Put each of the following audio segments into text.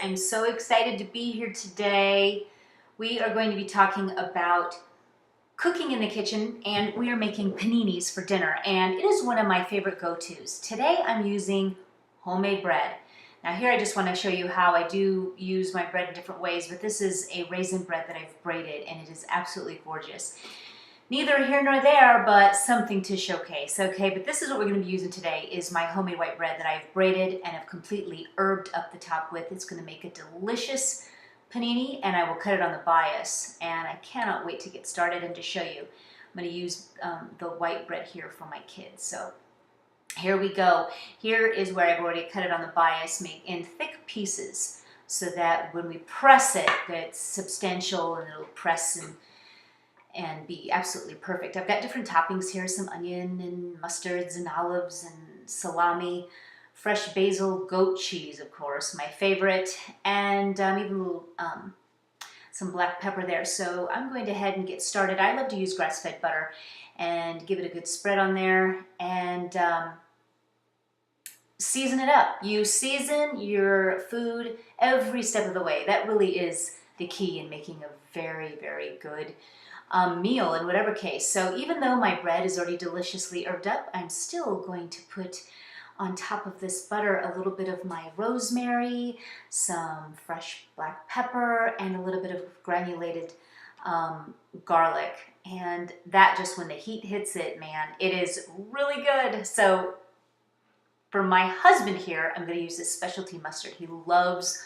I'm so excited to be here today. We are going to be talking about cooking in the kitchen, and we are making paninis for dinner, and it is one of my favorite go-tos. Today I'm using homemade bread. Now here I just want to show you how I do use my bread in different ways, but this is a raisin bread that I've braided, and it is absolutely gorgeous. Neither here nor there, but something to showcase, okay? But this is what we're going to be using today, is my homemade white bread that I've braided and have completely herbed up the top with. It's going to make a delicious panini, and I will cut it on the bias, and I cannot wait to get started and to show you. I'm going to use the white bread here for my kids, so here we go. Here is where I've already cut it on the bias, made in thick pieces, so that when we press it, that it's substantial and it'll press and be absolutely perfect. I've got different toppings here, some onion and mustards and olives and salami, fresh basil, goat cheese, of course, my favorite, and even a little, some black pepper there. So I'm going to head and get started. I love to use grass-fed butter and give it a good spread on there, and season it up. You season your food every step of the way. That really is the key in making a very, very good meal in whatever case. So even though my bread is already deliciously herbed up, I'm still going to put on top of this butter a little bit of my rosemary, some fresh black pepper, and a little bit of granulated garlic. And that, just when the heat hits it, man, it is really good. So for my husband here, I'm going to use this specialty mustard. He loves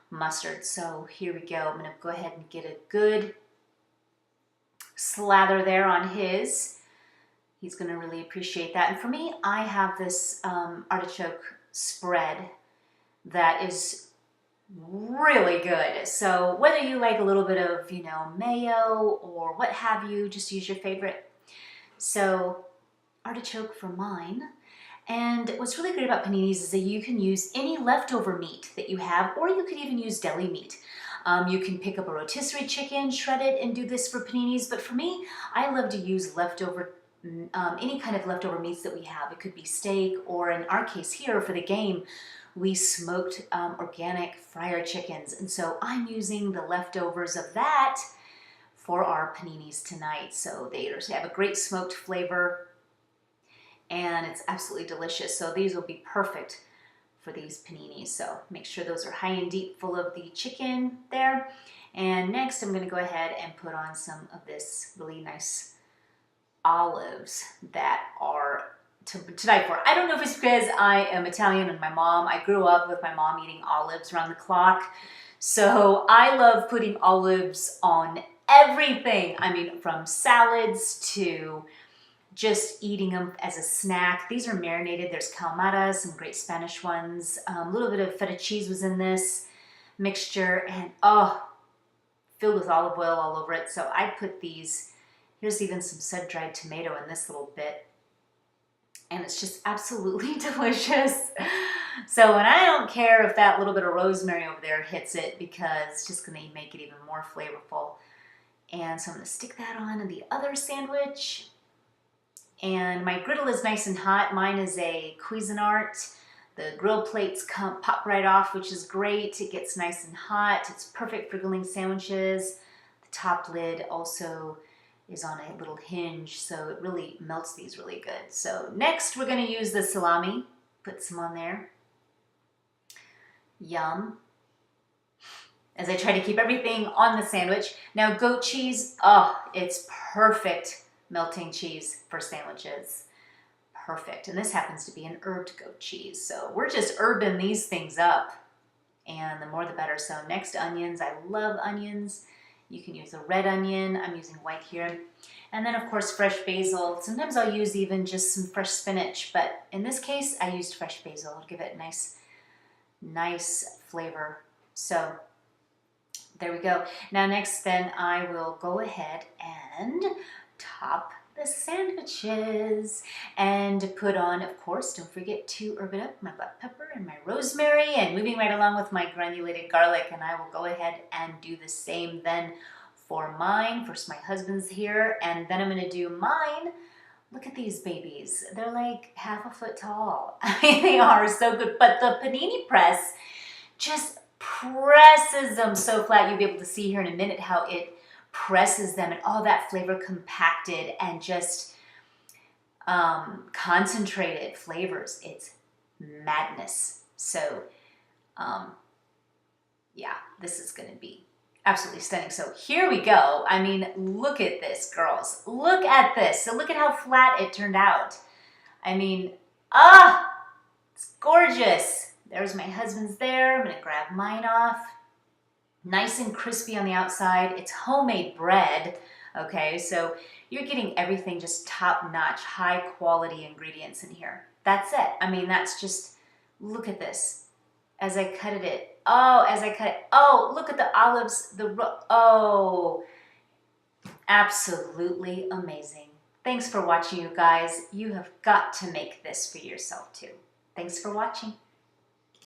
mustard. So here we go. I'm going to go ahead and get a good slather there on his. He's going to really appreciate that. And for me, I have this artichoke spread that is really good. So whether you like a little bit of, mayo or what have you, just use your favorite. So artichoke for mine. And what's really great about paninis is that you can use any leftover meat that you have, or you could even use deli meat. You can pick up a rotisserie chicken, shred it, and do this for paninis. But for me, I love to use leftover, any kind of leftover meats that we have. It could be steak, or in our case here for the game, we smoked organic fryer chickens. And so I'm using the leftovers of that for our paninis tonight. So they have a great smoked flavor, and it's absolutely delicious. So these will be perfect for these paninis. So make sure those are high and deep, full of the chicken there. And next I'm going to go ahead and put on some of this really nice olives that are to die for. I don't know if it's because I am Italian and I grew up with my mom eating olives around the clock. So I love putting olives on everything. I mean, from salads to just eating them as a snack. These are marinated. There's calamatas, some great Spanish ones. A little bit of feta cheese was in this mixture, and filled with olive oil all over it. So I put these, here's even some sun-dried tomato in this little bit, and it's just absolutely delicious. So, and I don't care if that little bit of rosemary over there hits it, because it's just gonna make it even more flavorful. And so I'm gonna stick that on the other sandwich. And my griddle is nice and hot. Mine is a Cuisinart. The grill plates pop right off, which is great. It gets nice and hot. It's perfect for grilling sandwiches. The top lid also is on a little hinge, so it really melts these really good. So next we're going to use the salami. Put some on there. Yum. As I try to keep everything on the sandwich. Now goat cheese, it's perfect melting cheese for sandwiches. Perfect. And this happens to be an herbed goat cheese. So we're just herbing these things up, and the more the better. So next, onions. I love onions. You can use a red onion. I'm using white here. And then of course fresh basil. Sometimes I'll use even just some fresh spinach, but in this case I used fresh basil to give it a nice flavor. So there we go. Now next then I will go ahead and top the sandwiches and put on, of course, don't forget to herb it up, my black pepper and my rosemary, and moving right along with my granulated garlic. And I will go ahead and do the same then for mine. First my husband's here, and then I'm going to do mine. Look at these babies. They're like half a foot tall. I mean, they are so good. But the panini press just presses them so flat. You'll be able to see here in a minute how it presses them and all that flavor compacted and just concentrated flavors. It's madness. So yeah, this is going to be absolutely stunning. So here we go. I mean, look at this, girls. Look at this. So look at how flat it turned out. I mean, it's gorgeous. There's my husband's there. I'm going to grab mine off. Nice and crispy on the outside. It's homemade bread. Okay, so you're getting everything just top-notch, high-quality ingredients in here. That's it. I mean, that's just, look at this. As I cut it, oh, look at the olives, oh, absolutely amazing. Thanks for watching, you guys. You have got to make this for yourself too. Thanks for watching.